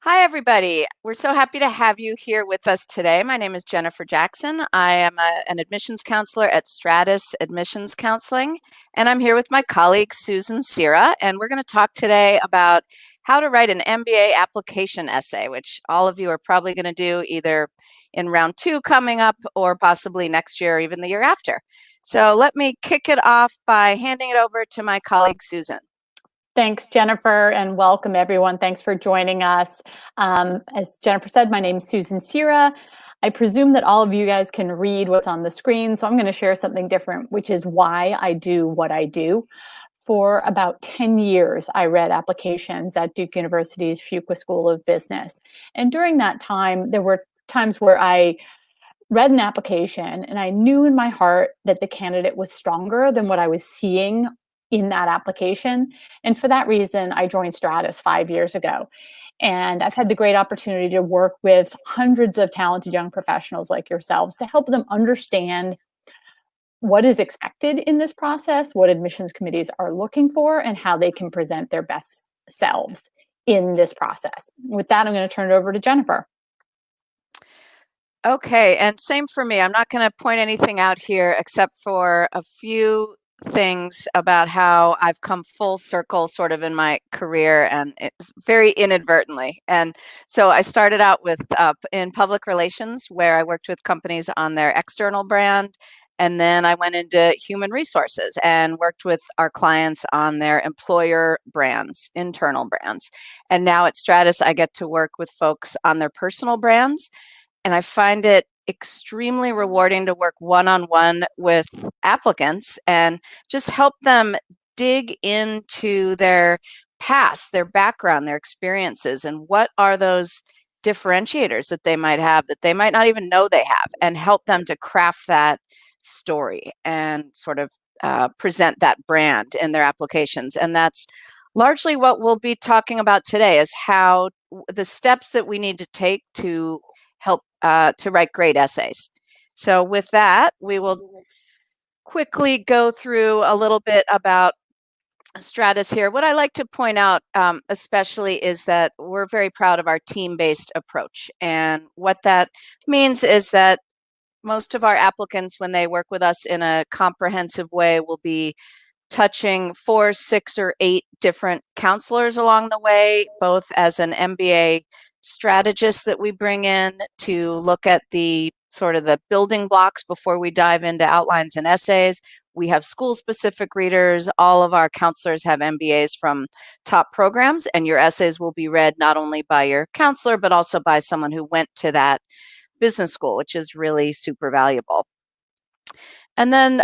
Hi, everybody. We're so happy to have you here with us today. My name is Jennifer Jackson. I am an admissions counselor at Stratas Admissions Counseling, and I'm here with my colleague, Susan Sira, and we're going to talk today about how to write an MBA application essay, which all of you are probably going to do either in round 2 coming up or possibly next year or even the year after. So let me kick it off by handing it over to my colleague, Susan. Thanks, Jennifer, and welcome everyone. Thanks for joining us. As Jennifer said, my name is Susan Sira. I presume that all of you guys can read what's on the screen, so I'm going to share something different, which is why I do what I do. For about 10 years, I read applications at Duke University's Fuqua School of Business. And during that time, there were times where I read an application and I knew in my heart that the candidate was stronger than what I was seeing in that application. And for that reason, I joined Stratas 5 years ago. And I've had the great opportunity to work with hundreds of talented young professionals like yourselves to help them understand what is expected in this process, what admissions committees are looking for, and how they can present their best selves in this process. With that, I'm going to turn it over to Jennifer. Okay, and same for me. I'm not going to point anything out here except for a few things about how I've come full circle sort of in my career, and it's very inadvertently. And so I started out with in public relations, where I worked with companies on their external brand. And then I went into human resources and worked with our clients on their employer brands, internal brands. And now at Stratas, I get to work with folks on their personal brands. And I find it extremely rewarding to work one-on-one with applicants and just help them dig into their past, their background, their experiences, and what are those differentiators that they might have that they might not even know they have, and help them to craft that story and sort of present that brand in their applications. And that's largely what we'll be talking about today, is how the steps that we need to take to help to write great essays. So with that, we will quickly go through a little bit about Stratas here. What I like to point out especially is that we're very proud of our team-based approach. And what that means is that most of our applicants, when they work with us in a comprehensive way, will be touching 4, 6, or 8 different counselors along the way, both as an MBA strategist that we bring in to look at the sort of the building blocks before we dive into outlines and essays. We have school-specific readers. All of our counselors have MBAs from top programs, and your essays will be read not only by your counselor, but also by someone who went to that business school, which is really super valuable. And then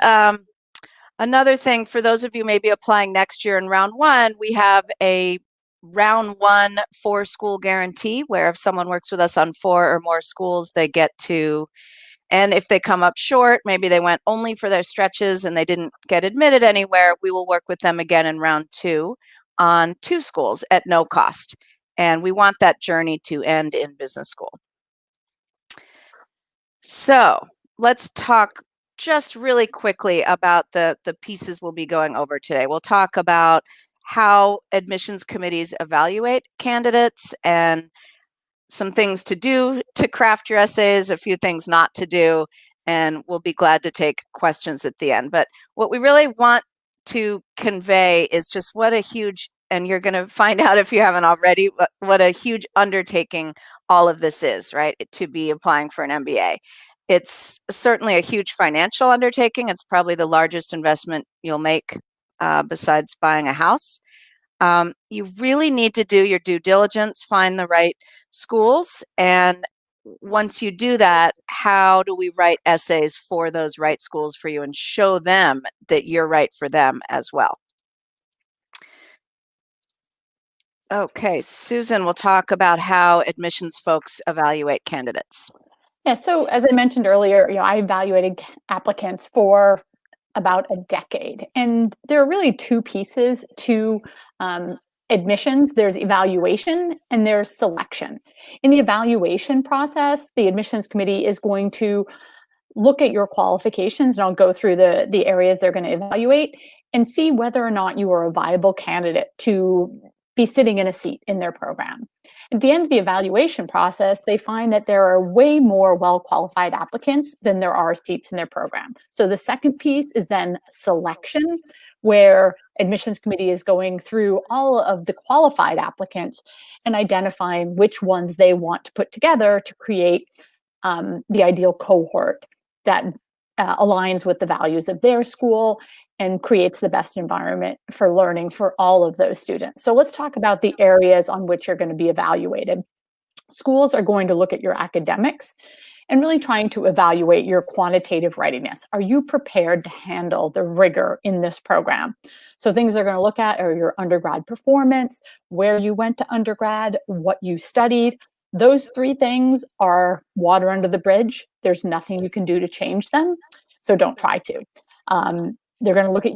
another thing, for those of you maybe applying next year in round 1, we have a round 1 4-school guarantee, where if someone works with us on 4 or more schools, they get to, and if they come up short, maybe they went only for their stretches and they didn't get admitted anywhere, we will work with them again in round 2 on 2 schools at no cost. And we want that journey to end in business school. So let's talk just really quickly about the pieces we'll be going over today. We'll talk about how admissions committees evaluate candidates and some things to do to craft your essays, a few things not to do, and we'll be glad to take questions at the end. But what we really want to convey is just what a huge, and you're going to find out if you haven't already, what a huge undertaking all of this is, right, to be applying for an MBA. It's certainly a huge financial undertaking. It's probably the largest investment you'll make besides buying a house. You really need to do your due diligence, find the right schools, and once you do that, how do we write essays for those right schools for you and show them that you're right for them as well? Okay, Susan will talk about how admissions folks evaluate candidates. Yeah, so as I mentioned earlier, I evaluated applicants for about a decade, and there are really 2 pieces to admissions. There's evaluation and there's selection. In the evaluation process, the admissions committee is going to look at your qualifications, and I'll go through the areas they're going to evaluate and see whether or not you are a viable candidate to be sitting in a seat in their program. At the end of the evaluation process, they find that there are way more well-qualified applicants than there are seats in their program. So the second piece is then selection, where admissions committee is going through all of the qualified applicants and identifying which ones they want to put together to create the ideal cohort that aligns with the values of their school and creates the best environment for learning for all of those students. So let's talk about the areas on which you're going to be evaluated. Schools are going to look at your academics and really trying to evaluate your quantitative readiness. Are you prepared to handle the rigor in this program? So things they're going to look at are your undergrad performance, where you went to undergrad, what you studied. Those three things are water under the bridge. There's nothing you can do to change them, so don't try to. They're going to look at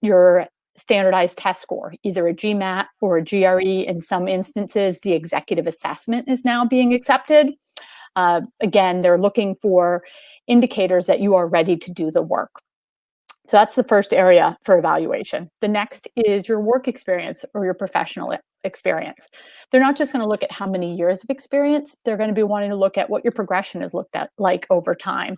your standardized test score, either a GMAT or a GRE. In some instances, the executive assessment is now being accepted. Again, they're looking for indicators that you are ready to do the work. So that's the first area for evaluation. The next is your work experience or your professional experience. They're not just going to look at how many years of experience, they're going to be wanting to look at what your progression is looked at like over time,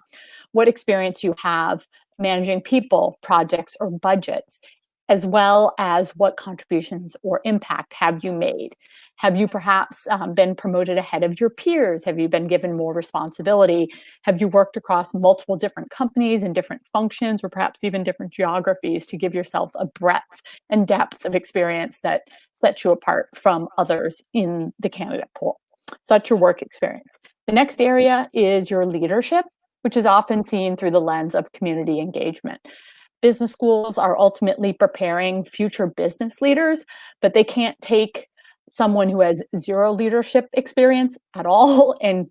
what experience you have managing people, projects, or budgets, as well as what contributions or impact have you made. Have you perhaps been promoted ahead of your peers? Have you been given more responsibility? Have you worked across multiple different companies and different functions, or perhaps even different geographies to give yourself a breadth and depth of experience that sets you apart from others in the candidate pool? So that's your work experience. The next area is your leadership, which is often seen through the lens of community engagement. Business schools are ultimately preparing future business leaders, but they can't take someone who has zero leadership experience at all and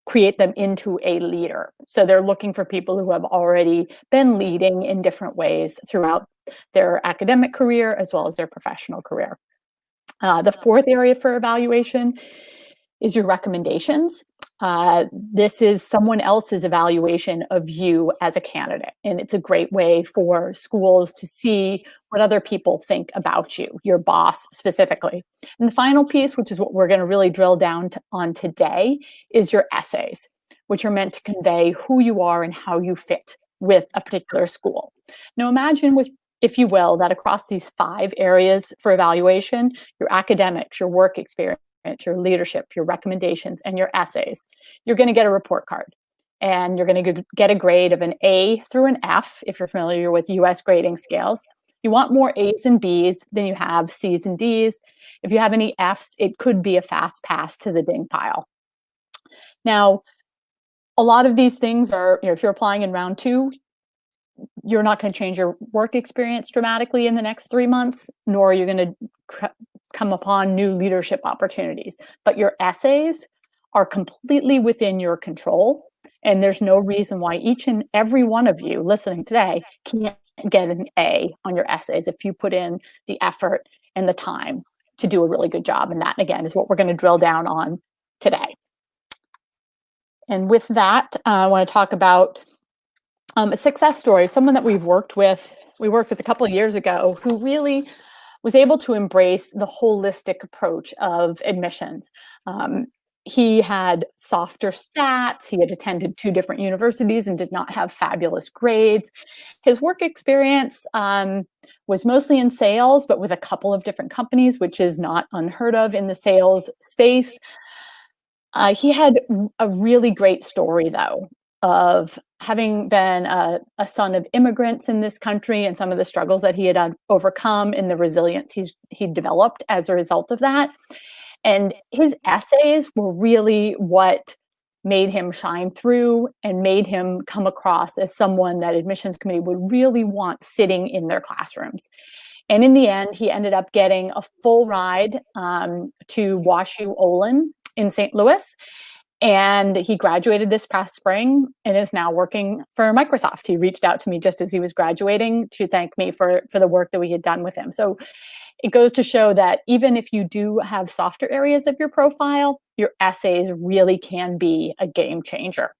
create them into a leader. So they're looking for people who have already been leading in different ways throughout their academic career as well as their professional career. The fourth area for evaluation is your recommendations. This is someone else's evaluation of you as a candidate, and it's a great way for schools to see what other people think about you, your boss specifically. And the final piece, which is what we're going to really drill down on today, is your essays, which are meant to convey who you are and how you fit with a particular school. Now imagine, if you will, that across these 5 areas for evaluation, your academics, your work experience, your leadership, your recommendations, and your essays, you're going to get a report card. And you're going to get a grade of an A through an F, if you're familiar with US grading scales. You want more A's and B's than you have C's and D's. If you have any F's, it could be a fast pass to the ding pile. Now, a lot of these things are, if you're applying in round 2, you're not going to change your work experience dramatically in the next 3 months, nor are you going to come upon new leadership opportunities. But your essays are completely within your control, and there's no reason why each and every one of you listening today can't get an A on your essays if you put in the effort and the time to do a really good job. And that, again, is what we're going to drill down on today. And with that, I want to talk about a success story, someone that we worked with a couple of years ago, who really was able to embrace the holistic approach of admissions. He had softer stats, he had attended 2 different universities and did not have fabulous grades. His work experience was mostly in sales, but with a couple of different companies, which is not unheard of in the sales space. He had a really great story, though, of having been a son of immigrants in this country and some of the struggles that he had overcome and the resilience he developed as a result of that. And his essays were really what made him shine through and made him come across as someone that admissions committee would really want sitting in their classrooms. And in the end, he ended up getting a full ride to WashU Olin in St. Louis. And he graduated this past spring and is now working for Microsoft. He reached out to me just as he was graduating to thank me for the work that we had done with him. So it goes to show that even if you do have softer areas of your profile, your essays really can be a game changer.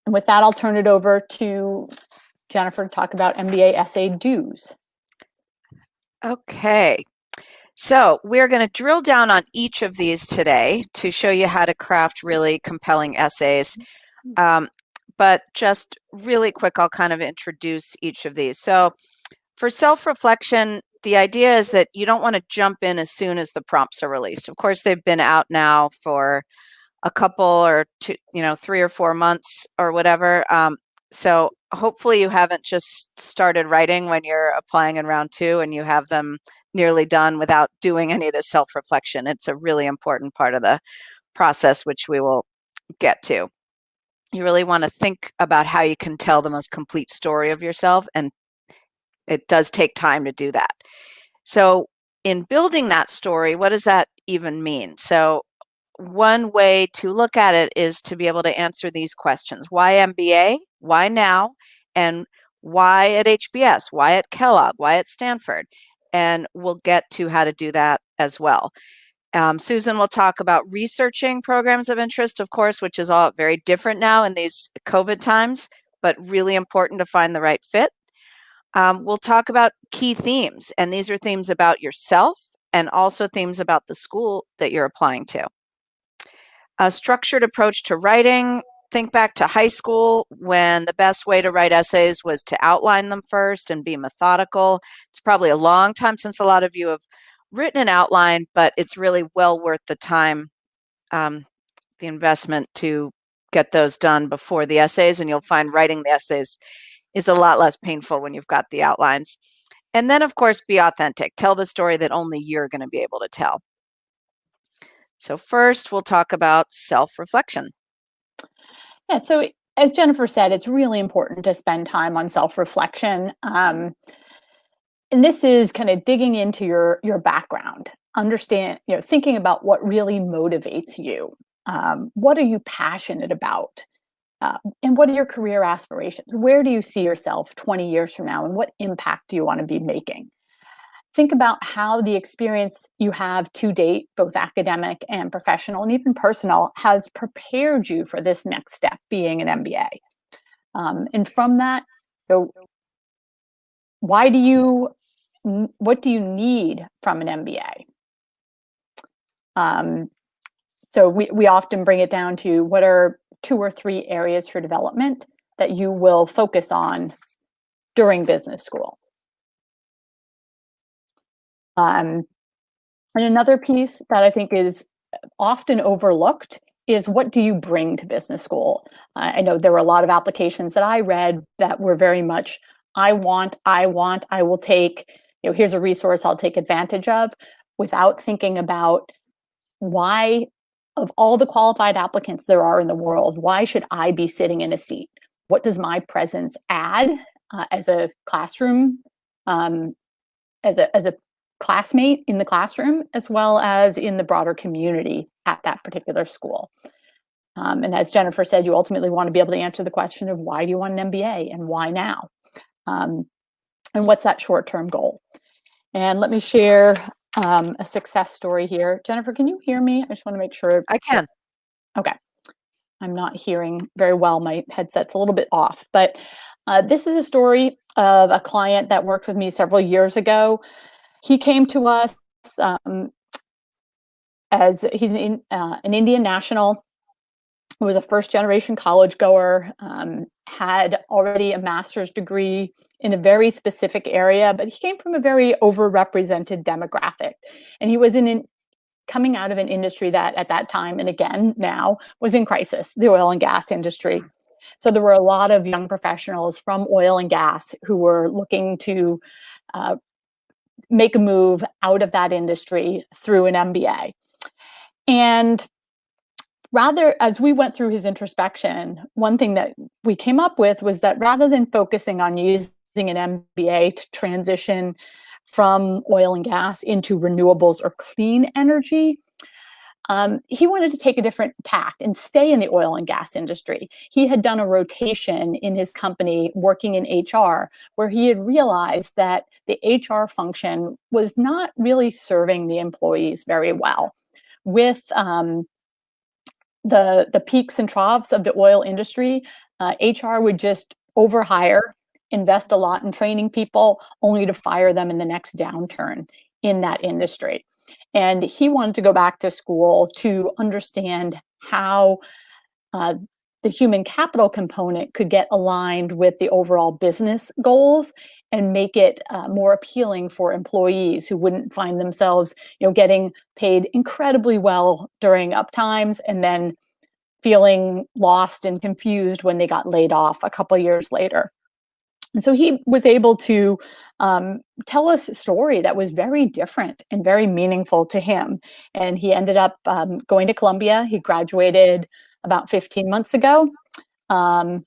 And with that, I'll turn it over to Jennifer to talk about MBA essay do's. Okay, so we're going to drill down on each of these today to show you how to craft really compelling essays. Um, but just really quick, I'll kind of introduce each of these. So for self-reflection, the idea is that you don't want to jump in as soon as the prompts are released. Of course, they've been out now for a couple or two, 3 or 4 months or whatever. So hopefully you haven't just started writing when you're applying in round 2 and you have them nearly done without doing any of this self-reflection. It's a really important part of the process, which we will get to. You really want to think about how you can tell the most complete story of yourself, and it does take time to do that. So in building that story, what does that even mean? So one way to look at it is to be able to answer these questions. Why MBA? Why now? And why at HBS? Why at Kellogg? Why at Stanford? And we'll get to how to do that as well. Susan will talk about researching programs of interest, of course, which is all very different now in these COVID times, but really important to find the right fit. We'll talk about key themes, and these are themes about yourself and also themes about the school that you're applying to. A structured approach to writing. Think back to high school when the best way to write essays was to outline them first and be methodical. It's probably a long time since a lot of you have written an outline, but it's really well worth the time, the investment to get those done before the essays, and you'll find writing the essays is a lot less painful when you've got the outlines. And then, of course, be authentic. Tell the story that only you're going to be able to tell. So first, we'll talk about self-reflection. Yeah, so as Jennifer said, it's really important to spend time on self-reflection. And this is kind of digging into your background, thinking about what really motivates you. What are you passionate about? And what are your career aspirations? Where do you see yourself 20 years from now? And what impact do you want to be making? Think about how the experience you have to date, both academic and professional and even personal, has prepared you for this next step, being an MBA. And from that, what do you need from an MBA? So we often bring it down to what are 2 or 3 areas for development that you will focus on during business school. And another piece that I think is often overlooked is, what do you bring to business school? I know there were a lot of applications that I read that were very much, I will take, here's a resource I'll take advantage of, without thinking about why, of all the qualified applicants there are in the world, why should I be sitting in a seat? What does my presence add as a classroom, as a classmate in the classroom, as well as in the broader community at that particular school? And as Jennifer said, you ultimately want to be able to answer the question of, why do you want an MBA and why now? And what's that short-term goal? And let me share a success story here. Jennifer, can you hear me? I just want to make sure. I can. Okay. I'm not hearing very well. My headset's a little bit off, but this is a story of a client that worked with me several years ago. He came to us as he's an Indian national who was a first-generation college goer, had already a master's degree in a very specific area, but he came from a very overrepresented demographic. And he was coming out of an industry that at that time, and again now, was in crisis, the oil and gas industry. So there were a lot of young professionals from oil and gas who were looking to make a move out of that industry through an MBA. And rather, as we went through his introspection, one thing that we came up with was that rather than focusing on using an MBA to transition from oil and gas into renewables or clean energy, he wanted to take a different tact and stay in the oil and gas industry. He had done a rotation in his company working in HR, where he had realized that the HR function was not really serving the employees very well. With the peaks and troughs of the oil industry, HR would just overhire invest a lot in training people only to fire them in the next downturn in that industry. And he wanted to go back to school to understand how the human capital component could get aligned with the overall business goals and make it more appealing for employees who wouldn't find themselves, getting paid incredibly well during up times and then feeling lost and confused when they got laid off a couple years later. And so he was able to tell us a story that was very different and very meaningful to him. And he ended up going to Columbia. He graduated about 15 months ago. And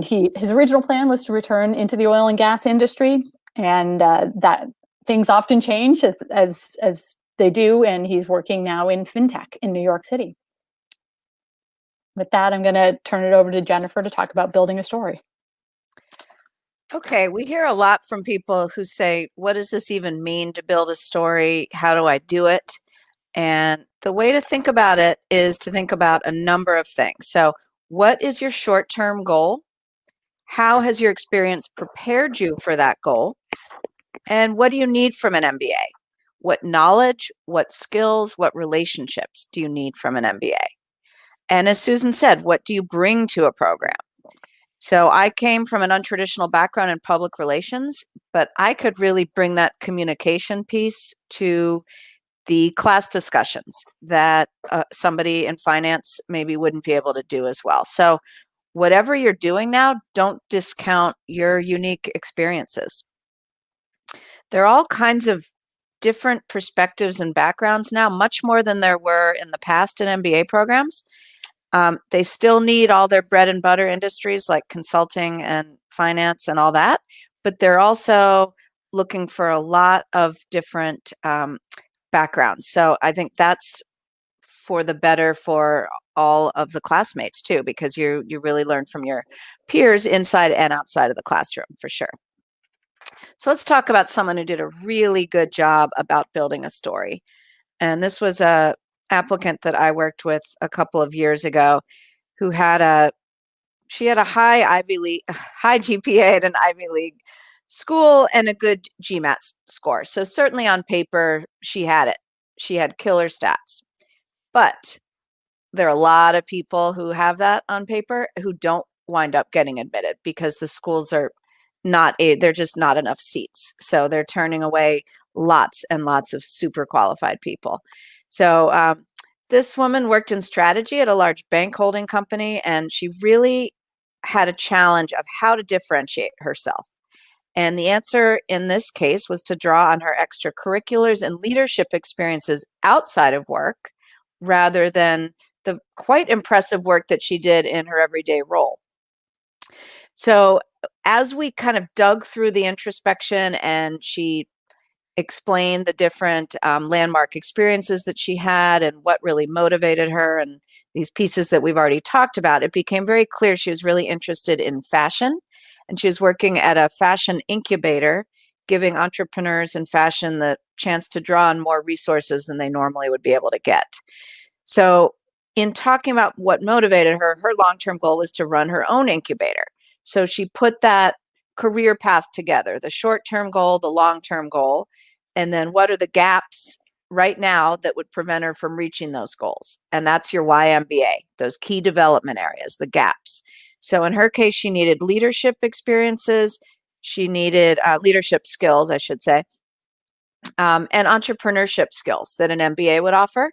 his original plan was to return into the oil and gas industry. And that things often change as they do. And he's working now in fintech in New York City. With that, I'm going to turn it over to Jennifer to talk about building a story. Okay, we hear a lot from people who say, what does this even mean to build a story? How do I do it? And the way to think about it is to think about a number of things. So what is your short-term goal? How has your experience prepared you for that goal? And what do you need from an MBA? What knowledge, what skills, what relationships do you need from an MBA? And as Susan said, what do you bring to a program? So I came from an untraditional background in public relations, but I could really bring that communication piece to the class discussions that somebody in finance maybe wouldn't be able to do as well. So whatever you're doing now, don't discount your unique experiences. There are all kinds of different perspectives and backgrounds now, much more than there were in the past in MBA programs. They still need all their bread and butter industries like consulting and finance and all that, but they're also looking for a lot of different backgrounds. So I think that's for the better for all of the classmates too, because you really learn from your peers inside and outside of the classroom for sure. So let's talk about someone who did a really good job about building a story. And this was a applicant that I worked with a couple of years ago who had a high GPA at an Ivy League school and a good GMAT score. So certainly on paper, she had it. She had killer stats. But there are a lot of people who have that on paper who don't wind up getting admitted because the schools are they're just not enough seats. So they're turning away lots and lots of super qualified people. So this woman worked in strategy at a large bank holding company, and she really had a challenge of how to differentiate herself. And the answer in this case was to draw on her extracurriculars and leadership experiences outside of work rather than the quite impressive work that she did in her everyday role. So as we kind of dug through the introspection and she explained the different landmark experiences that she had and what really motivated her and these pieces that we've already talked about, it became very clear she was really interested in fashion. And she was working at a fashion incubator, giving entrepreneurs in fashion the chance to draw on more resources than they normally would be able to get. So in talking about what motivated her, her long-term goal was to run her own incubator. So she put that career path together, the short-term goal, the long-term goal, and then what are the gaps right now that would prevent her from reaching those goals? And that's your YMBA, those key development areas, the gaps. So in her case, she needed leadership experiences, she needed leadership skills, I should say, and entrepreneurship skills that an MBA would offer.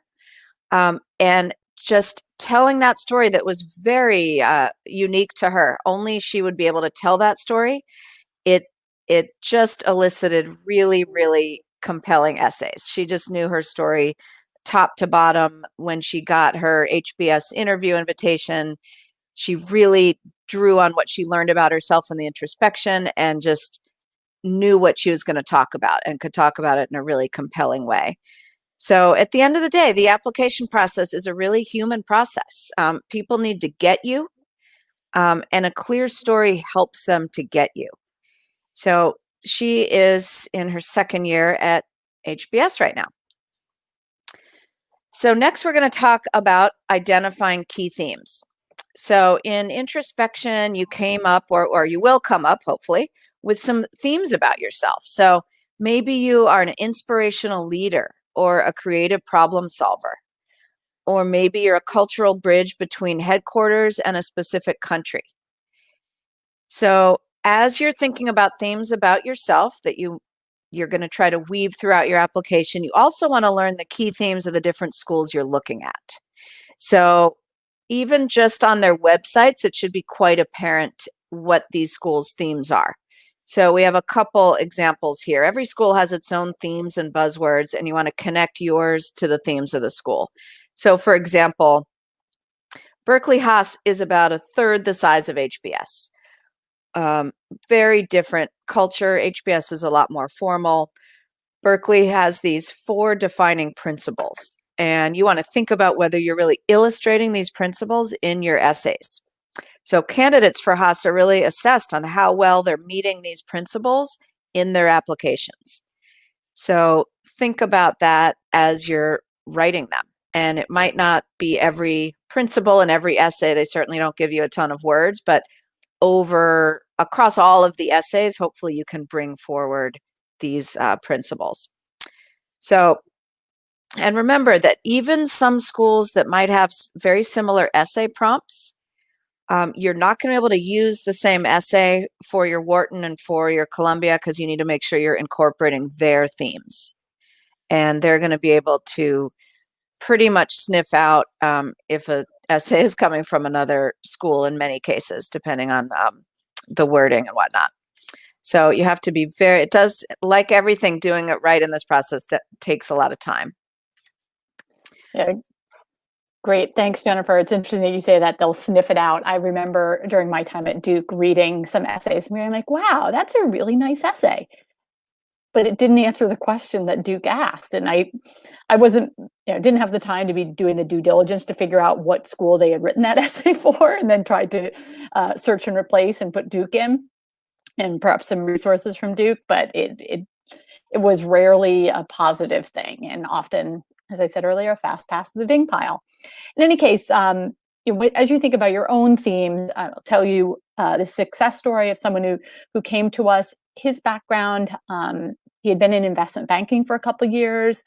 And just telling that story that was very unique to her. Only she would be able to tell that story. It just elicited really, really compelling essays. She just knew her story top to bottom. When she got her HBS interview invitation, she really drew on what she learned about herself in the introspection and just knew what she was going to talk about and could talk about it in a really compelling way. So at the end of the day, the application process is a really human process. People need to get you, and a clear story helps them to get you. So she is in her second year at HBS right now. So next we're going to talk about identifying key themes. So in introspection, you came up, or you will come up, hopefully, with some themes about yourself. So maybe you are an inspirational leader or a creative problem solver, or maybe you're a cultural bridge between headquarters and a specific country. So as you're thinking about themes about yourself that you're going to try to weave throughout your application, you also want to learn the key themes of the different schools you're looking at. So even just on their websites, it should be quite apparent what these schools' themes are. So we have a couple examples here. Every school has its own themes and buzzwords, and you want to connect yours to the themes of the school. So for example, Berkeley Haas is about a third the size of HBS. Very different culture. HBS is a lot more formal. Berkeley has these 4 defining principles, and you want to think about whether you're really illustrating these principles in your essays. So candidates for Haas are really assessed on how well they're meeting these principles in their applications. So think about that as you're writing them. And it might not be every principle in every essay. They certainly don't give you a ton of words, but across all of the essays, hopefully you can bring forward these principles. So, and remember that even some schools that might have very similar essay prompts, you're not going to be able to use the same essay for your Wharton and for your Columbia, because you need to make sure you're incorporating their themes. And they're going to be able to pretty much sniff out if an essay is coming from another school in many cases, depending on the wording and whatnot. So you have to be it does, like everything, doing it right in this process takes a lot of time. Yeah. Great. Thanks, Jennifer. It's interesting that you say that they'll sniff it out. I remember during my time at Duke reading some essays and being like, wow, that's a really nice essay. But it didn't answer the question that Duke asked. And I wasn't, didn't have the time to be doing the due diligence to figure out what school they had written that essay for, and then tried to search and replace and put Duke in, and perhaps some resources from Duke. But it was rarely a positive thing, and often, as I said earlier, a fast pass to the ding pile. In any case, as you think about your own themes, I'll tell you the success story of someone who came to us. His background, he had been in investment banking for a couple of years,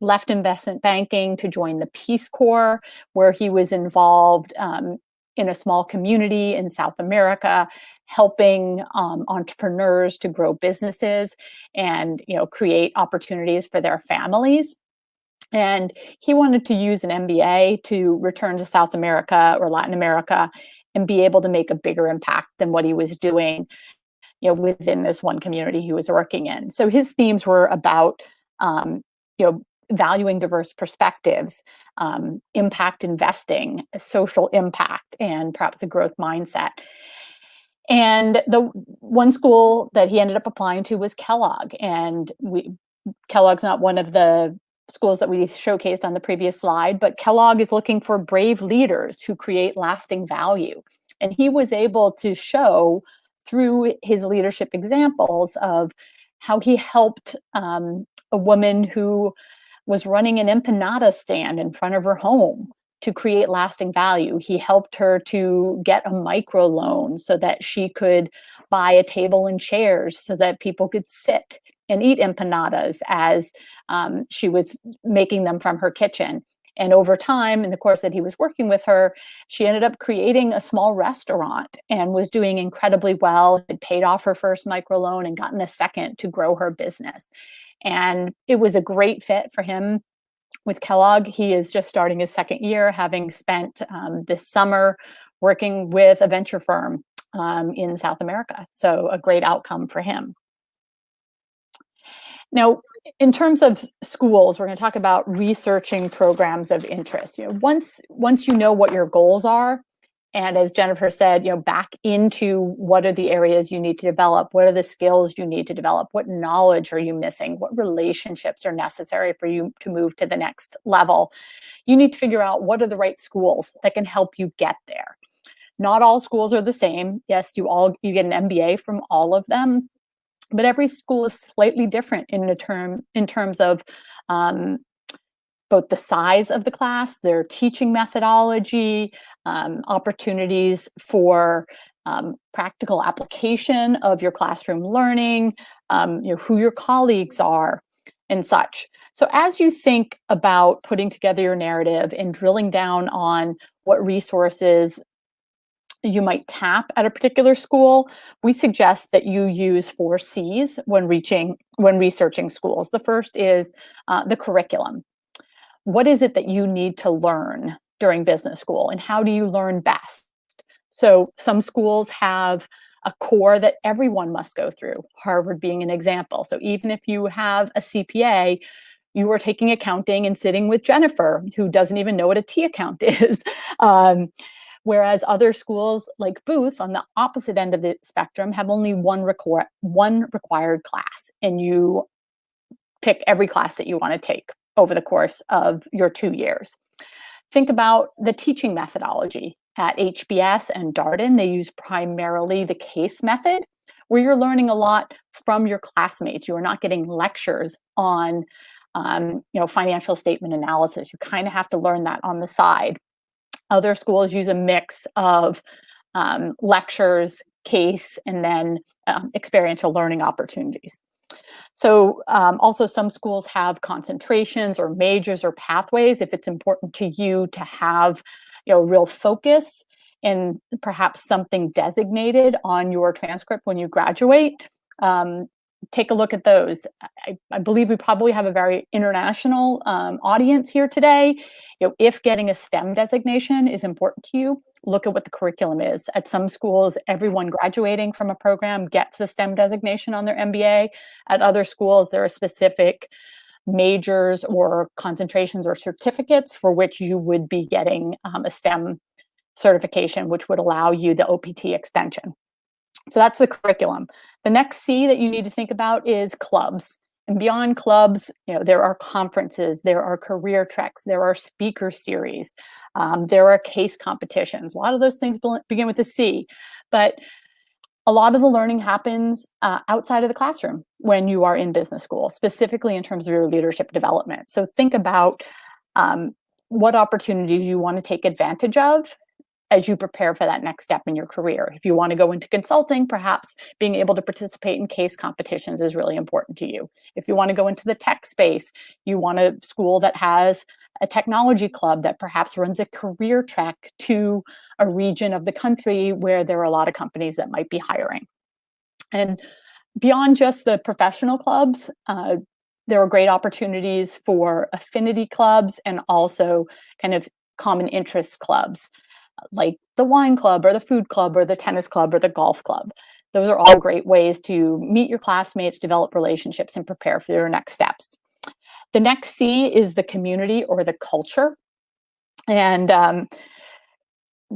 left investment banking to join the Peace Corps, where he was involved in a small community in South America, helping entrepreneurs to grow businesses and create opportunities for their families. And he wanted to use an MBA to return to South America or Latin America and be able to make a bigger impact than what he was doing, within this one community he was working in. So his themes were about, valuing diverse perspectives, impact investing, social impact, and perhaps a growth mindset. And the one school that he ended up applying to was Kellogg. And Kellogg's not one of the schools that we showcased on the previous slide, but Kellogg is looking for brave leaders who create lasting value. And he was able to show through his leadership examples of how he helped a woman who was running an empanada stand in front of her home to create lasting value. He helped her to get a microloan so that she could buy a table and chairs so that people could sit and eat empanadas as she was making them from her kitchen. And over time, in the course that he was working with her, she ended up creating a small restaurant and was doing incredibly well, had paid off her first microloan and gotten a second to grow her business. And it was a great fit for him with Kellogg. He is just starting his second year, having spent this summer working with a venture firm in South America. So a great outcome for him. Now, in terms of schools, we're going to talk about researching programs of interest. Once you know what your goals are, and as Jennifer said, back into what are the areas you need to develop, what are the skills you need to develop, what knowledge are you missing, what relationships are necessary for you to move to the next level. You need to figure out what are the right schools that can help you get there. Not all schools are the same. Yes, you get an MBA from all of them, but every school is slightly different in terms of both the size of the class, their teaching methodology, opportunities for practical application of your classroom learning, who your colleagues are, and such. So as you think about putting together your narrative and drilling down on what resources you might tap at a particular school, we suggest that you use 4 C's when researching schools. The first is the curriculum. What is it that you need to learn during business school, and how do you learn best? So some schools have a core that everyone must go through, Harvard being an example. So even if you have a CPA, you are taking accounting and sitting with Jennifer, who doesn't even know what a T account is. Whereas other schools like Booth, on the opposite end of the spectrum, have only one required class, and you pick every class that you want to take over the course of your 2 years. Think about the teaching methodology. At HBS and Darden, they use primarily the case method, where you're learning a lot from your classmates. You are not getting lectures on financial statement analysis. You kind of have to learn that on the side. Other schools use a mix of lectures, case, and then experiential learning opportunities. So also some schools have concentrations or majors or pathways if it's important to you to have real focus and perhaps something designated on your transcript when you graduate. Take a look at those. I believe we probably have a very international audience here today. If getting a STEM designation is important to you, look at what the curriculum is. At some schools, everyone graduating from a program gets the STEM designation on their MBA. At other schools, there are specific majors or concentrations or certificates for which you would be getting a STEM certification, which would allow you the OPT extension. So that's the curriculum. The next C that you need to think about is clubs. And beyond clubs, there are conferences, there are career treks, there are speaker series, there are case competitions. A lot of those things begin with a C, but a lot of the learning happens outside of the classroom when you are in business school, specifically in terms of your leadership development. So think about what opportunities you want to take advantage of as you prepare for that next step in your career. If you want to go into consulting, perhaps being able to participate in case competitions is really important to you. If you want to go into the tech space, you want a school that has a technology club that perhaps runs a career track to a region of the country where there are a lot of companies that might be hiring. And beyond just the professional clubs, there are great opportunities for affinity clubs and also kind of common interest clubs, like the wine club or the food club or the tennis club or the golf club. Those are all great ways to meet your classmates, develop relationships, and prepare for your next steps. The next C is the community or the culture. And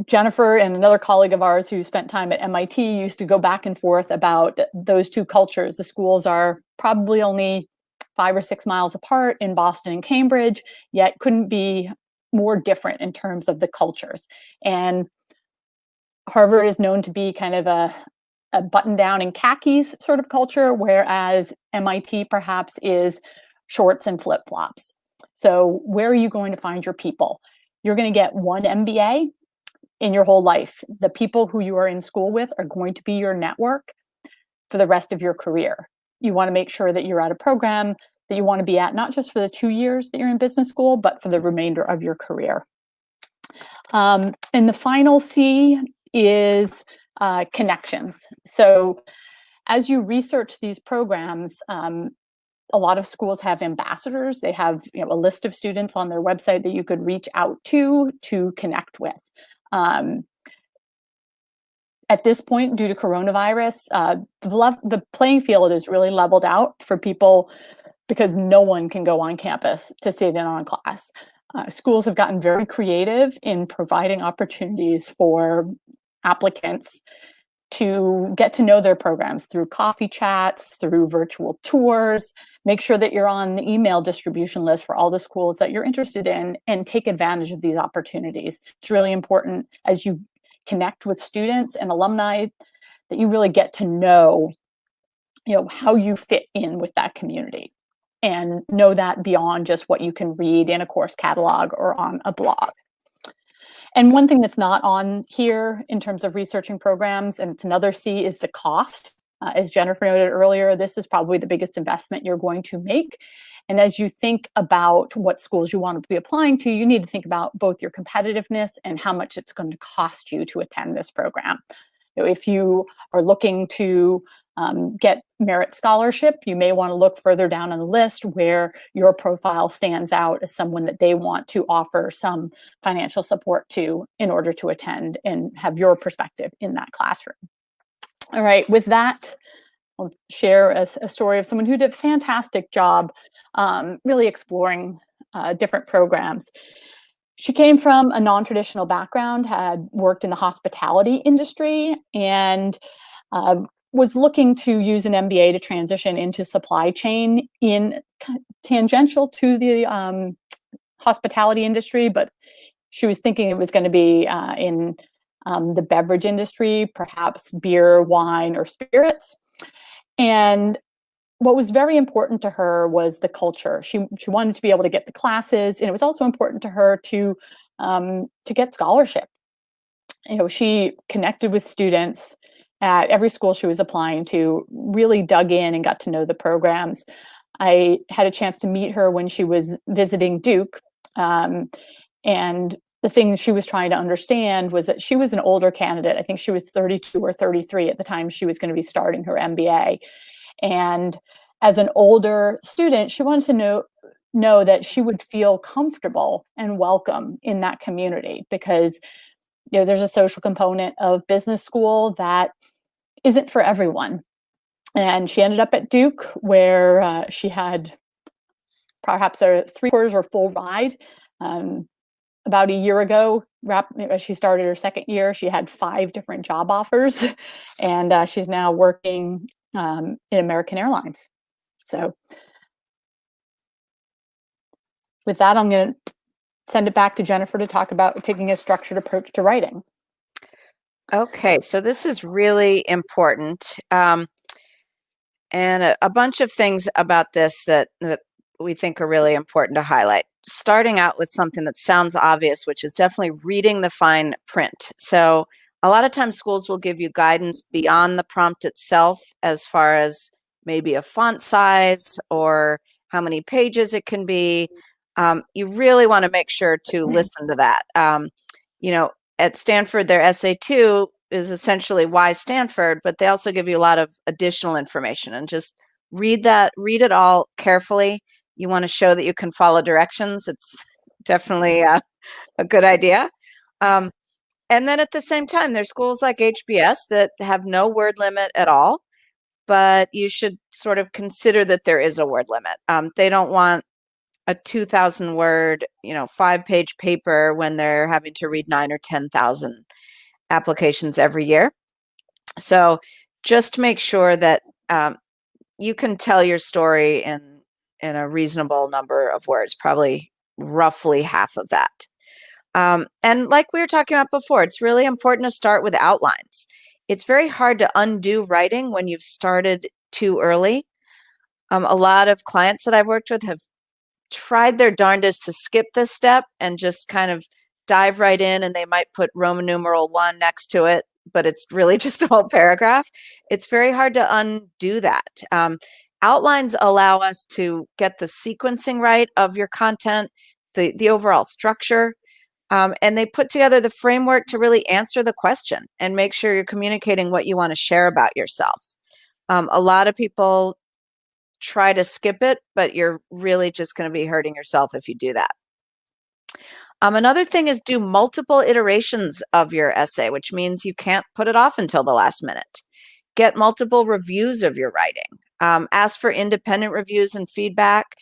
Jennifer and another colleague of ours who spent time at MIT used to go back and forth about those two cultures. The schools are probably only 5 or 6 miles apart in Boston and Cambridge, yet couldn't be more different in terms of the cultures. And Harvard is known to be kind of a button down in khakis sort of culture, whereas MIT perhaps is shorts and flip flops. So where are you going to find your people? You're going to get one MBA in your whole life. The people who you are in school with are going to be your network for the rest of your career. You want to make sure that you're at a program that you want to be at, not just for the 2 years that you're in business school, but for the remainder of your career. And the final C is connections. So as you research these programs, a lot of schools have ambassadors. They have a list of students on their website that you could reach out to connect with. At this point, due to coronavirus, the playing field is really leveled out for people because no one can go on campus to sit in on class. Schools have gotten very creative in providing opportunities for applicants to get to know their programs through coffee chats, through virtual tours. Make sure that you're on the email distribution list for all the schools that you're interested in and take advantage of these opportunities. It's really important as you connect with students and alumni that you really get to know, how you fit in with that community. and know that beyond just what you can read in a course catalog or on a blog. And one thing that's not on here in terms of researching programs, and it's another C, is the cost. As Jennifer noted earlier, this is probably the biggest investment you're going to make. And as you think about what schools you want to be applying to, you need to think about both your competitiveness and how much it's going to cost you to attend this program. If you are looking to get merit scholarship, you may want to look further down on the list where your profile stands out as someone that they want to offer some financial support to in order to attend and have your perspective in that classroom. All right, with that, I'll share a story of someone who did a fantastic job really exploring different programs. She came from a non-traditional background, had worked in the hospitality industry, and was looking to use an MBA to transition into supply chain in tangential to the hospitality industry, but she was thinking it was going to be in the beverage industry, perhaps beer, wine, or spirits. And what was very important to her was the culture. She wanted to be able to get the classes, and it was also important to her to get scholarship. She connected with students at every school she was applying to, really dug in and got to know the programs. I had a chance to meet her when she was visiting Duke, and the thing she was trying to understand was that she was an older candidate. I think she was 32 or 33 at the time she was going to be starting her MBA. And as an older student, she wanted to know that she would feel comfortable and welcome in that community, because there's a social component of business school that isn't for everyone. And she ended up at Duke, where she had perhaps a 3/4 or full ride. About a year ago, she started her second year. She had 5 different job offers, and she's now working in American Airlines. So with that, I'm going to send it back to Jennifer to talk about taking a structured approach to writing. Okay, so this is really important. And a bunch of things about this that we think are really important to highlight. Starting out with something that sounds obvious, which is definitely reading the fine print. So a lot of times schools will give you guidance beyond the prompt itself, as far as maybe a font size or how many pages it can be. You really want to make sure to listen to that. At Stanford, their essay 2 is essentially why Stanford, but they also give you a lot of additional information, and just read it all carefully. You want to show that you can follow directions. It's definitely a good idea. And then at the same time, there's schools like HBS that have no word limit at all, but you should sort of consider that there is a word limit. They don't want a 2,000 word, 5-page paper when they're having to read 9 or 10,000 applications every year. So just make sure that you can tell your story in a reasonable number of words, probably roughly half of that. And like we were talking about before, it's really important to start with outlines. It's very hard to undo writing when you've started too early. A lot of clients that I've worked with have tried their darndest to skip this step and just kind of dive right in, and they might put Roman numeral 1 next to it, but it's really just a whole paragraph. It's very hard to undo that. Outlines allow us to get the sequencing right of your content, the overall structure, and they put together the framework to really answer the question and make sure you're communicating what you want to share about yourself. A lot of people try to skip it, but you're really just going to be hurting yourself if you do that. Another thing is do multiple iterations of your essay, which means you can't put it off until the last minute. Get multiple reviews of your writing. Ask for independent reviews and feedback.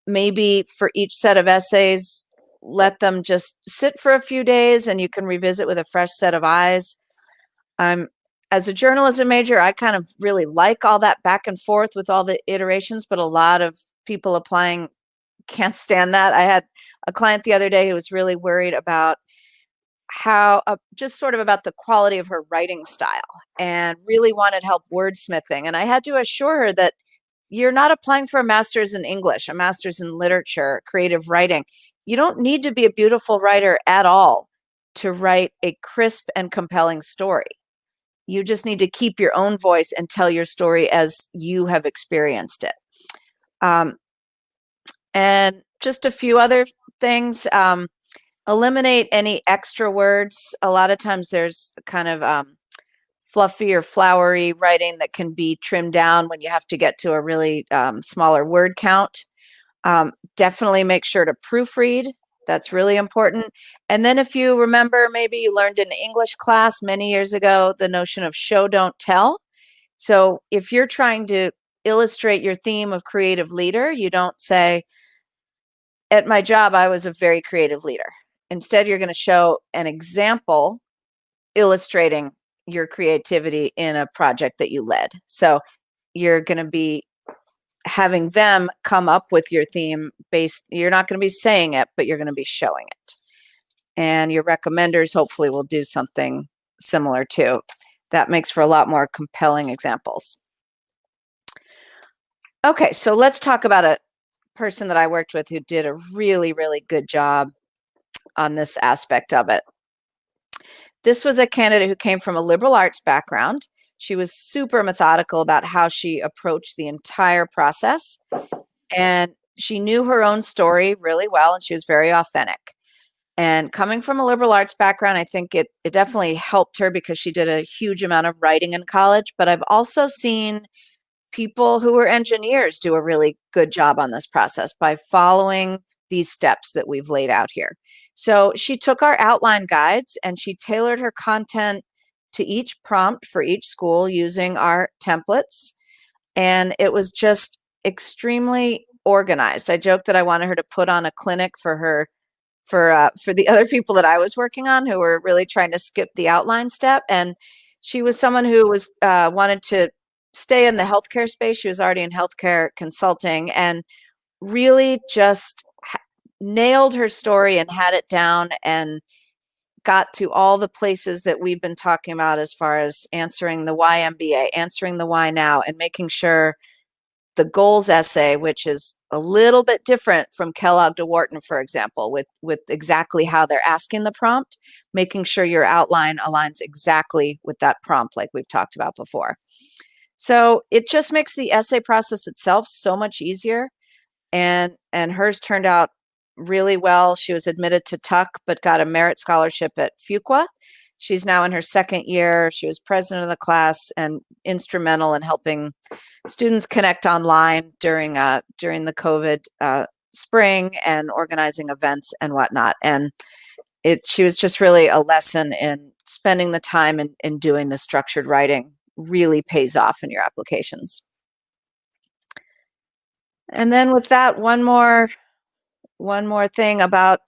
Maybe for each set of essays, let them just sit for a few days and you can revisit with a fresh set of eyes. As a journalism major, I kind of really like all that back and forth with all the iterations, but a lot of people applying can't stand that. I had a client the other day who was really worried about how, just sort of about the quality of her writing style, and really wanted help wordsmithing. And I had to assure her that you're not applying for a master's in English, a master's in literature, creative writing. You don't need to be a beautiful writer at all to write a crisp and compelling story. You just need to keep your own voice and tell your story as you have experienced it. And just a few other things. Eliminate any extra words. A lot of times there's kind of fluffy or flowery writing that can be trimmed down when you have to get to a really smaller word count. Definitely make sure to proofread. That's really important. And then if you remember, maybe you learned in English class many years ago, the notion of show, don't tell. So if you're trying to illustrate your theme of creative leader, you don't say, at my job, I was a very creative leader. Instead, you're going to show an example illustrating your creativity in a project that you led. So you're going to be having them come up with your theme based, you're not going to be saying it, but you're going to be showing it. And your recommenders hopefully will do something similar too. That makes for a lot more compelling examples. Okay, so let's talk about a person that I worked with who did a really, really good job on this aspect of it. This was a candidate who came from a liberal arts background. She was super methodical about how she approached the entire process, and she knew her own story really well, and she was very authentic. And coming from a liberal arts background, I think it definitely helped her because she did a huge amount of writing in college. But I've also seen people who were engineers do a really good job on this process by following these steps that we've laid out here. So she took our outline guides and she tailored her content to each prompt for each school using our templates. And it was just extremely organized. I joked that I wanted her to put on a clinic for her, for the other people that I was working on who were really trying to skip the outline step. And she was someone who was wanted to stay in the healthcare space. She was already in healthcare consulting and really just nailed her story and had it down and got to all the places that we've been talking about as far as answering the why MBA, answering the why now, and making sure the goals essay, which is a little bit different from Kellogg to Wharton, for example, with exactly how they're asking the prompt, making sure your outline aligns exactly with that prompt like we've talked about before. So it just makes the essay process itself so much easier. And hers turned out really well. She was admitted to Tuck, but got a merit scholarship at Fuqua. She's now in her second year. She was president of the class and instrumental in helping students connect online during the COVID spring and organizing events and whatnot. And she was just really a lesson in spending the time in doing the structured writing. Really pays off in your applications. And then with that, one more thing about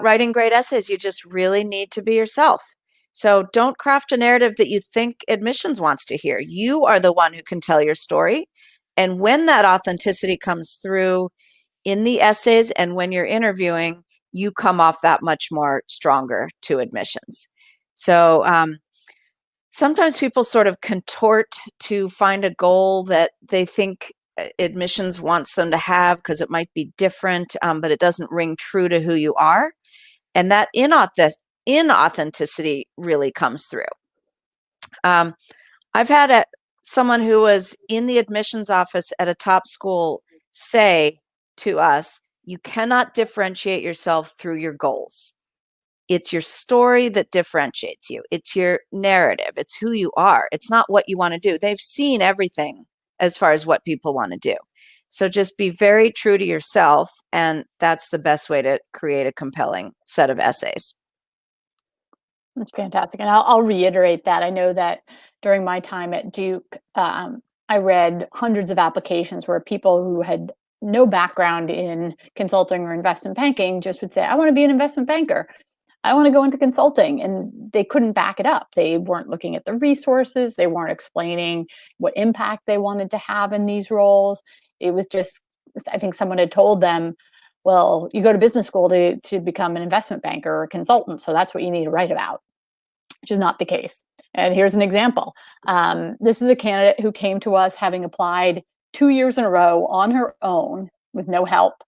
writing great essays. You just really need to be yourself. So don't craft a narrative that you think admissions wants to hear. You are the one who can tell your story. And when that authenticity comes through in the essays and when you're interviewing, you come off that much more stronger to admissions. So sometimes people sort of contort to find a goal that they think admissions wants them to have because it might be different, but it doesn't ring true to who you are. And that inauthenticity really comes through. I've had someone who was in the admissions office at a top school say to us, you cannot differentiate yourself through your goals. It's your story that differentiates you. It's your narrative. It's who you are. It's not what you want to do. They've seen everything as far as what people want to do. So just be very true to yourself, and that's the best way to create a compelling set of essays. That's fantastic. And I'll reiterate that. I know that during my time at Duke, I read hundreds of applications where people who had no background in consulting or investment banking just would say, I want to be an investment banker. I want to go into consulting, and they couldn't back it up. They weren't looking at the resources. They weren't explaining what impact they wanted to have in these roles. It was just, I think someone had told them, well, you go to business school to become an investment banker or a consultant, so that's what you need to write about, which is not the case. And here's an example. This is a candidate who came to us having applied 2 years in a row on her own with no help.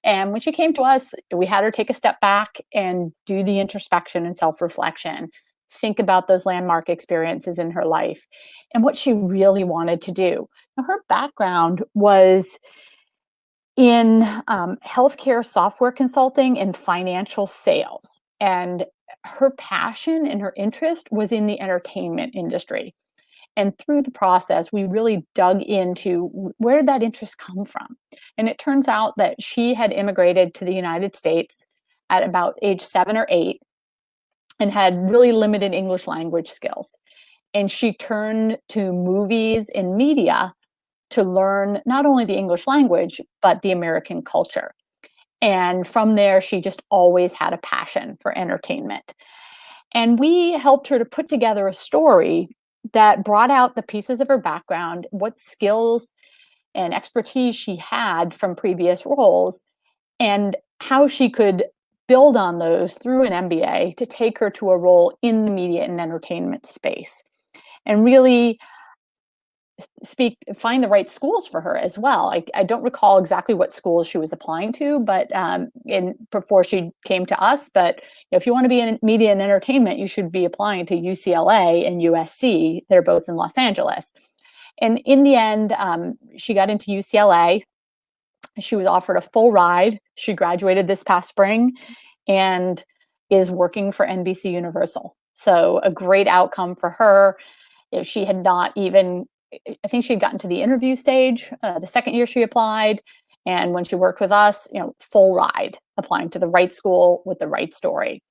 And when she came to us, we had her take a step back and do the introspection and self-reflection, think about those landmark experiences in her life and what she really wanted to do. Now, her background was in healthcare software consulting and financial sales. And her passion and her interest was in the entertainment industry. And through the process, we really dug into where did that interest come from? And it turns out that she had immigrated to the United States at about age 7 or 8 and had really limited English language skills. And she turned to movies and media to learn not only the English language, but the American culture. And from there, she just always had a passion for entertainment. And we helped her to put together a story that brought out the pieces of her background, what skills and expertise she had from previous roles, and how she could build on those through an MBA to take her to a role in the media and entertainment space. And really find the right schools for her as well. I don't recall exactly what schools she was applying to, but before she came to us. But if you want to be in media and entertainment, you should be applying to UCLA and USC. They're both in Los Angeles. And in the end, she got into UCLA. She was offered a full ride. She graduated this past spring and is working for NBC Universal. So a great outcome for her. If she had not even, I think she had gotten to the interview stage the second year she applied. And when she worked with us, full ride, applying to the right school with the right story.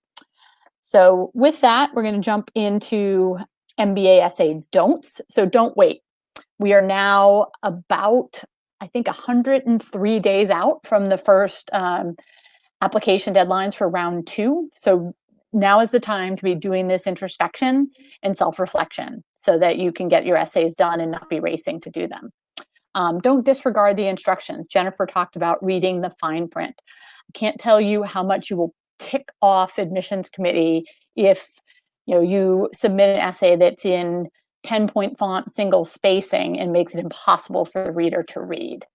So with that, we're going to jump into MBA Essay Donts. So don't wait. We are now about, I think, 103 days out from the first application deadlines for round 2. So now is the time to be doing this introspection and self-reflection so that you can get your essays done and not be racing to do them. Don't disregard the instructions. Jennifer talked about reading the fine print. I can't tell you how much you will tick off admissions committee if you submit an essay that's in 10-point font, single spacing, and makes it impossible for the reader to read.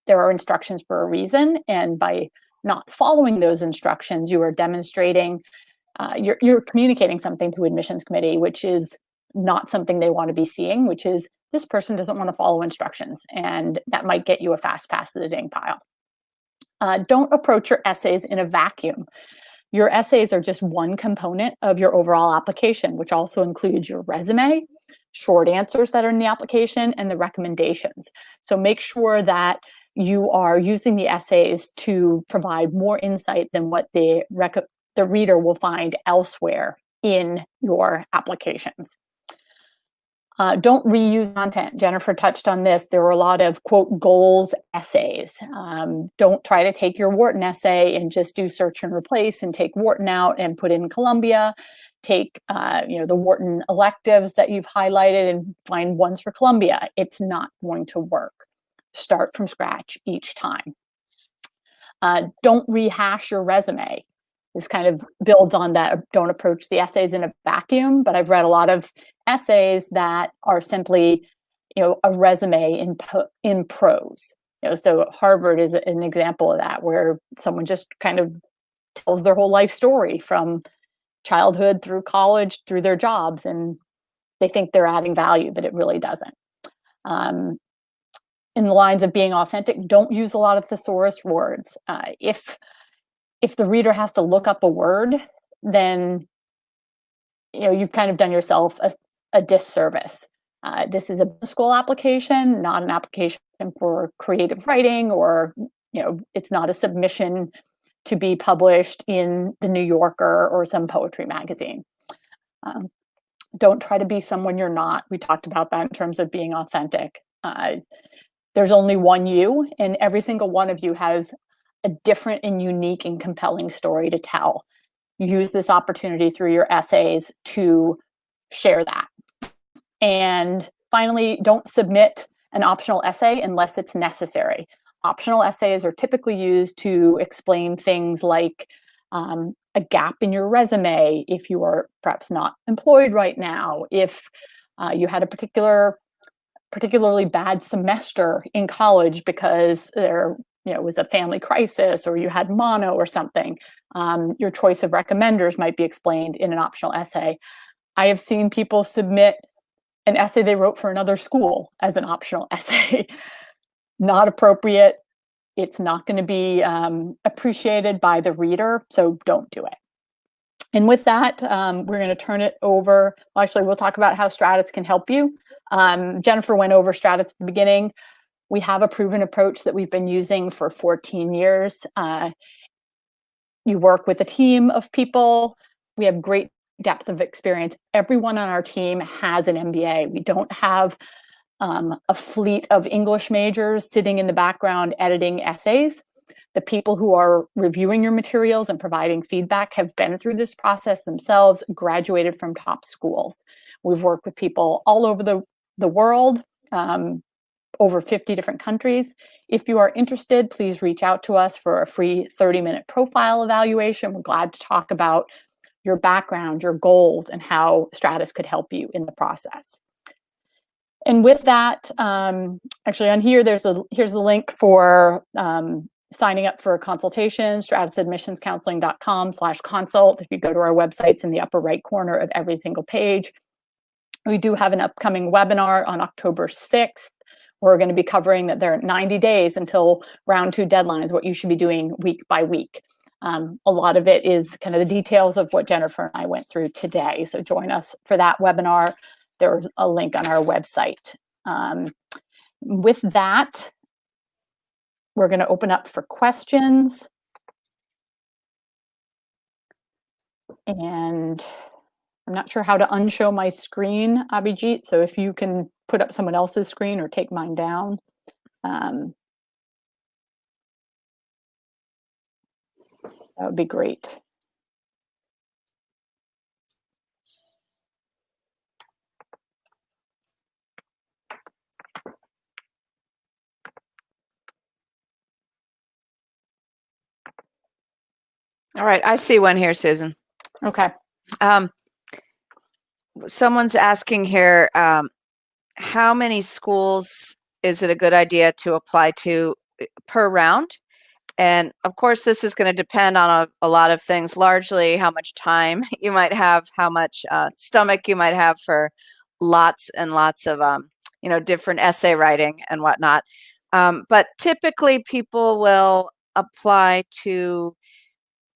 There are instructions for a reason, and by not following those instructions, you are demonstrating, you're communicating something to admissions committee, which is not something they want to be seeing, which is this person doesn't want to follow instructions, and that might get you a fast pass to the ding pile. Don't approach your essays in a vacuum. Your essays are just one component of your overall application, which also includes your resume, short answers that are in the application, and the recommendations. So make sure that you are using the essays to provide more insight than what the reader will find elsewhere in your applications. Don't reuse content. Jennifer touched on this. There were a lot of, quote, goals essays. Don't try to take your Wharton essay and just do search and replace and take Wharton out and put in Columbia. Take the Wharton electives that you've highlighted and find ones for Columbia. It's not going to work. Start from scratch each time. Don't rehash your resume. This kind of builds on that. Don't approach the essays in a vacuum, but I've read a lot of essays that are simply, a resume in prose. So Harvard is an example of that, where someone just kind of tells their whole life story from childhood through college through their jobs, and they think they're adding value, but it really doesn't. In the lines of being authentic, don't use a lot of thesaurus words. If the reader has to look up a word, then you've kind of done yourself a disservice. This is a school application, not an application for creative writing, or it's not a submission to be published in the New Yorker or some poetry magazine. Don't try to be someone you're not. We talked about that in terms of being authentic. There's only one you, and every single one of you has a different and unique and compelling story to tell. Use this opportunity through your essays to share that. And finally, don't submit an optional essay unless it's necessary. Optional essays are typically used to explain things like a gap in your resume, if you are perhaps not employed right now, if you had a particular particularly bad semester in college because there was a family crisis or you had mono or something. Your choice of recommenders might be explained in an optional essay. I have seen people submit an essay they wrote for another school as an optional essay. Not appropriate. It's not going to be appreciated by the reader, so don't do it. And with that, we're going to turn it over. Well, actually, we'll talk about how Stratas can help you. Jennifer went over Stratas at the beginning. We have a proven approach that we've been using for 14 years. You work with a team of people. We have great depth of experience. Everyone on our team has an MBA. We don't have a fleet of English majors sitting in the background editing essays. The people who are reviewing your materials and providing feedback have been through this process themselves, graduated from top schools. We've worked with people all over the world, over 50 different countries. If you are interested, please reach out to us for a free 30-minute profile evaluation. We're glad to talk about your background, your goals, and how Stratas could help you in the process. And with that, actually on here, here's the link for signing up for a consultation, stratasadmissionscounseling.com/consult. If you go to our website, it's in the upper right corner of every single page. We do have an upcoming webinar on October 6th. We're going to be covering that there are 90 days until round 2 deadlines, what you should be doing week by week. A lot of it is kind of the details of what Jennifer and I went through today. So join us for that webinar. There's a link on our website. With that, we're going to open up for questions. And I'm not sure how to unshow my screen, Abhijit. So if you can put up someone else's screen or take mine down. That would be great. All right, I see one here, Susan. Okay. Someone's asking here, how many schools is it a good idea to apply to per round? And of course, this is going to depend on a lot of things, largely how much time you might have, how much stomach you might have for lots and lots of, different essay writing and whatnot. But typically people will apply to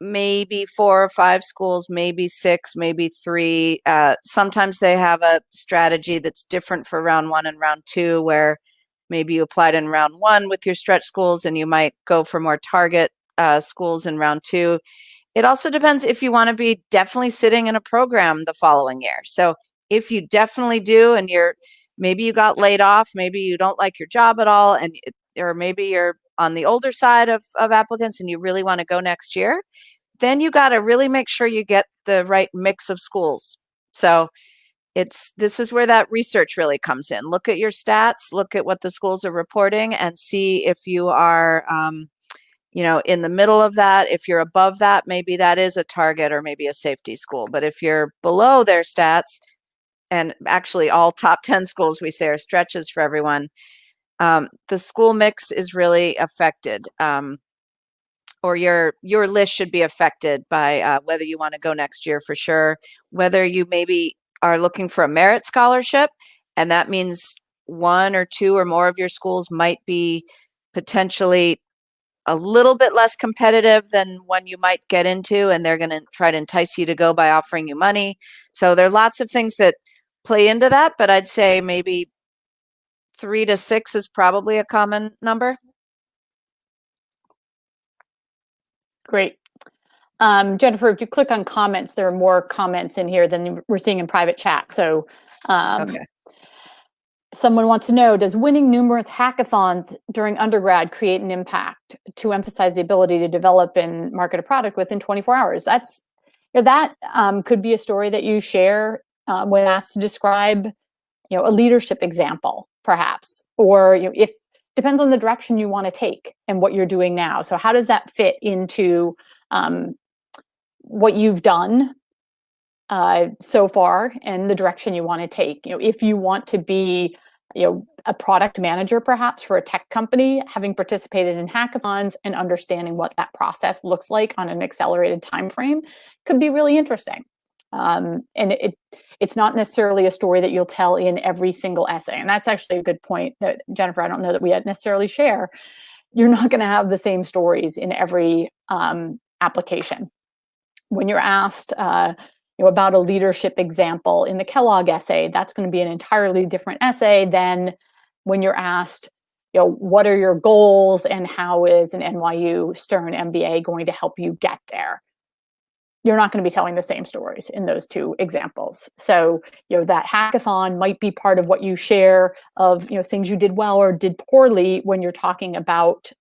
maybe 4 or 5 schools, maybe 6, maybe 3. Sometimes they have a strategy that's different for round 1 and round 2, where maybe you applied in round 1 with your stretch schools and you might go for more target schools in round 2. It also depends if you want to be definitely sitting in a program the following year. So if you definitely do, and maybe you got laid off, maybe you don't like your job at all, or maybe you're on the older side of applicants and you really want to go next year, then you got to really make sure you get the right mix of schools. So this is where that research really comes in. Look at your stats, look at what the schools are reporting, and see if you are in the middle of that. If you're above that, maybe that is a target or maybe a safety school. But if you're below their stats, and actually all top 10 schools we say are stretches for everyone, the school mix is really affected, or your list should be affected by whether you want to go next year for sure, whether you maybe are looking for a merit scholarship, and that means 1 or 2 or more of your schools might be potentially a little bit less competitive than one you might get into, and they're going to try to entice you to go by offering you money. So there are lots of things that play into that, but I'd say maybe 3 to 6 is probably a common number. Great. Jennifer, if you click on comments, there are more comments in here than we're seeing in private chat. So Okay. Someone wants to know, does winning numerous hackathons during undergrad create an impact to emphasize the ability to develop and market a product within 24 hours? That could be a story that you share when asked to describe a leadership example, perhaps, or if depends on the direction you want to take and what you're doing now. So how does that fit into what you've done so far and the direction you want to take? If you want to be a product manager perhaps for a tech company, having participated in hackathons and understanding what that process looks like on an accelerated time frame could be really interesting. And it's not necessarily a story that you'll tell in every single essay. And that's actually a good point that, Jennifer, I don't know that we necessarily share. You're not going to have the same stories in every application. When you're asked about a leadership example in the Kellogg essay, that's going to be an entirely different essay than when you're asked, what are your goals and how is an NYU Stern MBA going to help you get there? You're not going to be telling the same stories in those two examples. So, that hackathon might be part of what you share of, things you did well or did poorly when you're talking about,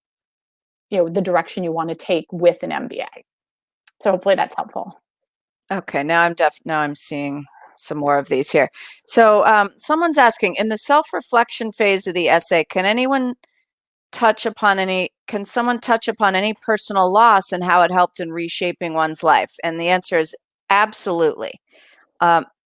the direction you want to take with an MBA. So hopefully that's helpful. Okay, now I'm seeing some more of these here. So someone's asking, in the self-reflection phase of the essay, can someone touch upon any personal loss and how it helped in reshaping one's life? And the answer is absolutely.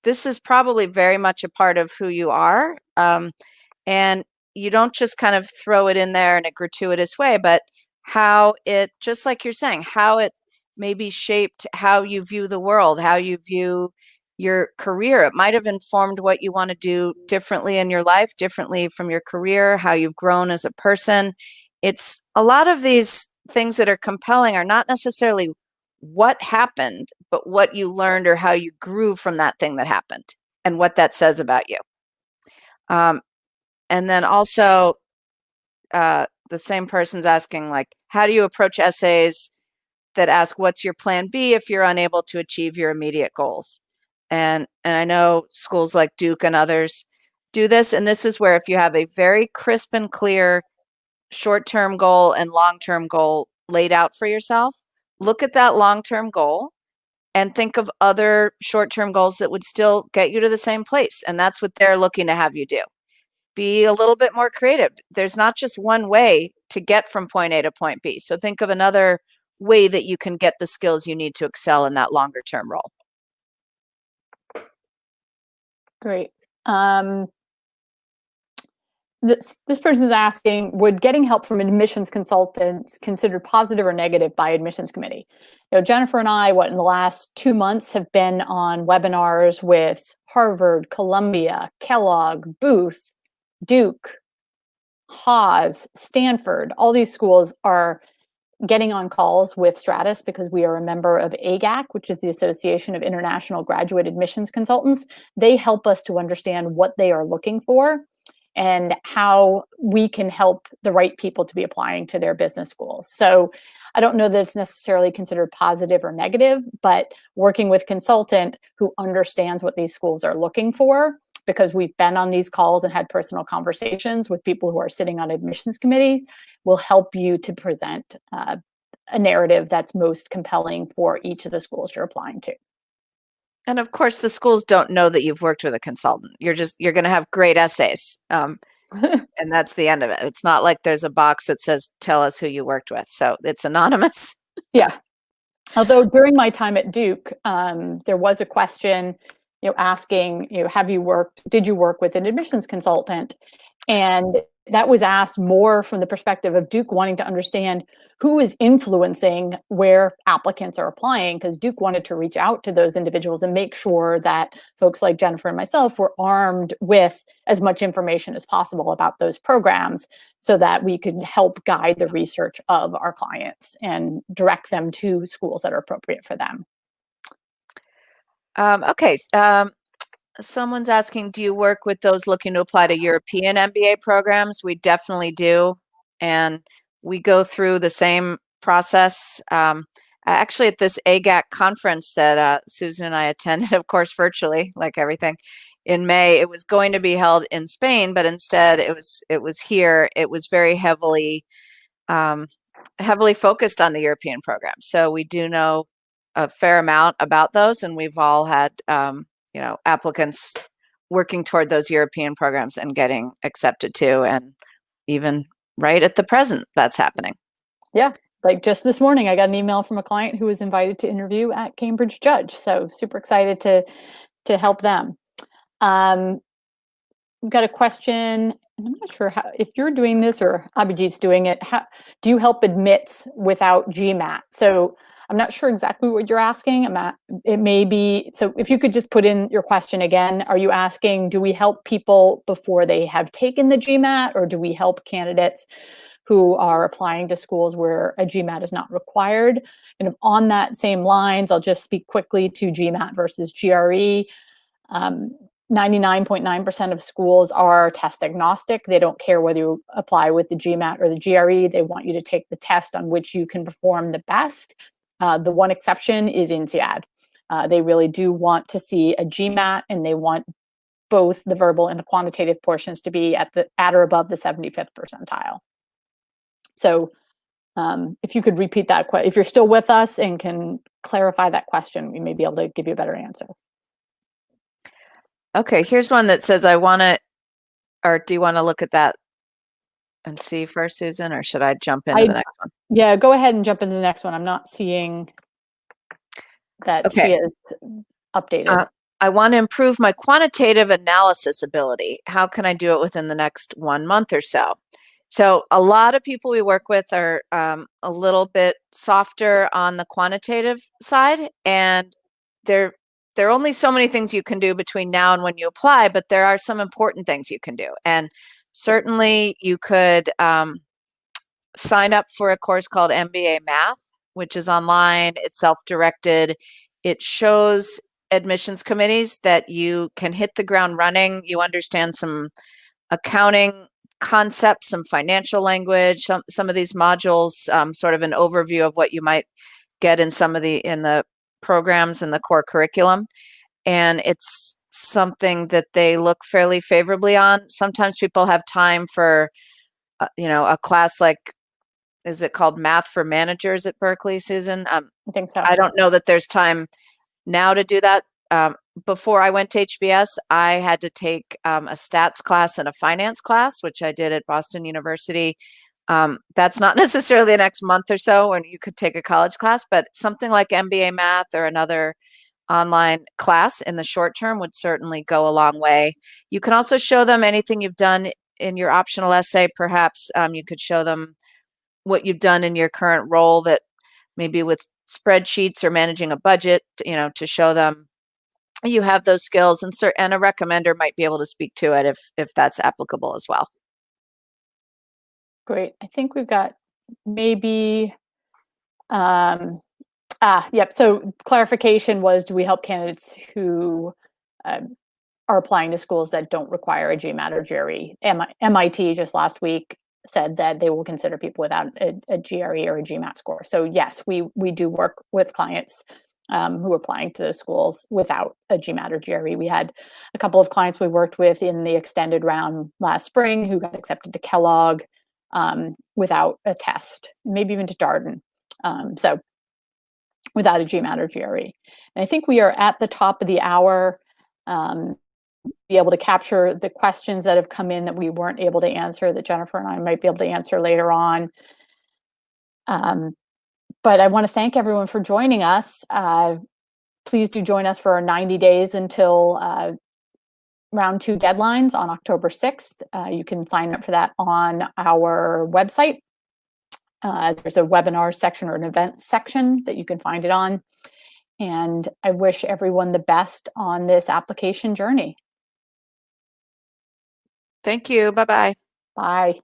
This is probably very much a part of who you are. And you don't just kind of throw it in there in a gratuitous way, but how it, just like you're saying, how it maybe shaped how you view the world, how you view your career. It might have informed what you want to do differently in your life, differently from your career, how you've grown as a person. It's a lot of these things that are compelling are not necessarily what happened, but what you learned or how you grew from that thing that happened and what that says about you. And then also, the same person's asking, like, how do you approach essays that ask, what's your plan B if you're unable to achieve your immediate goals? And I know schools like Duke and others do this. And this is where if you have a very crisp and clear short-term goal and long-term goal laid out for yourself, look at that long-term goal and think of other short-term goals that would still get you to the same place. And that's what they're looking to have you do. Be a little bit more creative. There's not just one way to get from point A to point B. So think of another way that you can get the skills you need to excel in that longer term role. Great. This person is asking, would getting help from admissions consultants considered positive or negative by admissions committee? Jennifer and I, in the last 2 months have been on webinars with Harvard, Columbia, Kellogg, Booth, Duke, Haas, Stanford. All these schools are getting on calls with Stratas because we are a member of AGAC, which is the Association of International Graduate Admissions Consultants. They help us to understand what they are looking for and how we can help the right people to be applying to their business schools. So I don't know that it's necessarily considered positive or negative, but working with a consultant who understands what these schools are looking for, because we've been on these calls and had personal conversations with people who are sitting on admissions committee, will help you to present a narrative that's most compelling for each of the schools you're applying to. And of course, the schools don't know that you've worked with a consultant. You're going to have great essays. And that's the end of it. It's not like there's a box that says, tell us who you worked with. So it's anonymous. Yeah. Although during my time at Duke, there was a question, asking, did you work with an admissions consultant? And that was asked more from the perspective of Duke wanting to understand who is influencing where applicants are applying, because Duke wanted to reach out to those individuals and make sure that folks like Jennifer and myself were armed with as much information as possible about those programs so that we could help guide the research of our clients and direct them to schools that are appropriate for them. Okay. Someone's asking, do you work with those looking to apply to European MBA programs? We definitely do. And we go through the same process. Actually, at this AGAC conference that Susan and I attended, of course, virtually, like everything, in May, it was going to be held in Spain, but instead it was here. It was very heavily focused on the European program. So we do know a fair amount about those, and we've all had applicants working toward those European programs and getting accepted to, and even right at the present, that's happening. Yeah, like just this morning, I got an email from a client who was invited to interview at Cambridge Judge. So super excited to help them. we've got a question, and I'm not sure how, if you're doing this or Abhijit's doing it, how do you help admits without GMAT? So I'm not sure exactly what you're asking. It may be, so if you could just put in your question again, are you asking, do we help people before they have taken the GMAT, or do we help candidates who are applying to schools where a GMAT is not required? And on that same lines, I'll just speak quickly to GMAT versus GRE. 99.9% of schools are test agnostic. They don't care whether you apply with the GMAT or the GRE. They want you to take the test on which you can perform the best. The one exception is INSEAD. They really do want to see a GMAT, and they want both the verbal and the quantitative portions to be at or above the 75th percentile. So if you could repeat that, if you're still with us and can clarify that question, we may be able to give you a better answer. Okay, here's one that says, I want to, or do you want to look at that and see first, Susan, or should I jump into the next one? Yeah, go ahead and jump into the next one. I'm not seeing that she is updated. I want to improve my quantitative analysis ability. How can I do it within the next 1 month or so? So a lot of people we work with are a little bit softer on the quantitative side, and there are only so many things you can do between now and when you apply, but there are some important things you can do. And certainly you could sign up for a course called MBA Math, which is online. It's self-directed. It shows admissions committees that you can hit the ground running. You understand some accounting concepts, some financial language, some of these modules, sort of an overview of what you might get in the programs in the core curriculum. And it's something that they look fairly favorably on. Sometimes people have time for, a class like, is it called Math for Managers at Berkeley, Susan? I think so. I don't know that there's time now to do that. Before I went to HBS, I had to take a stats class and a finance class, which I did at Boston University. That's not necessarily the next month or so when you could take a college class, but something like MBA Math or another online class in the short term would certainly go a long way. You can also show them anything you've done in your optional essay. Perhaps you could show them what you've done in your current role, that maybe with spreadsheets or managing a budget, to show them you have those skills, and a recommender might be able to speak to it if that's applicable as well. Great. I think we've got maybe, yep. So clarification was, do we help candidates who are applying to schools that don't require a GMAT or GRE? MIT just last week said that they will consider people without a GRE or a GMAT score. So yes, we do work with clients who are applying to schools without a GMAT or GRE. We had a couple of clients we worked with in the extended round last spring who got accepted to Kellogg without a test, maybe even to Darden. So without a GMAT or GRE. And I think we are at the top of the hour. Be able to capture the questions that have come in that we weren't able to answer, that Jennifer and I might be able to answer later on. But I want to thank everyone for joining us. Please do join us for our 90 days until round 2 deadlines on October 6th. You can sign up for that on our website. There's a webinar section or an event section that you can find it on. And I wish everyone the best on this application journey. Thank you. Bye-bye. Bye.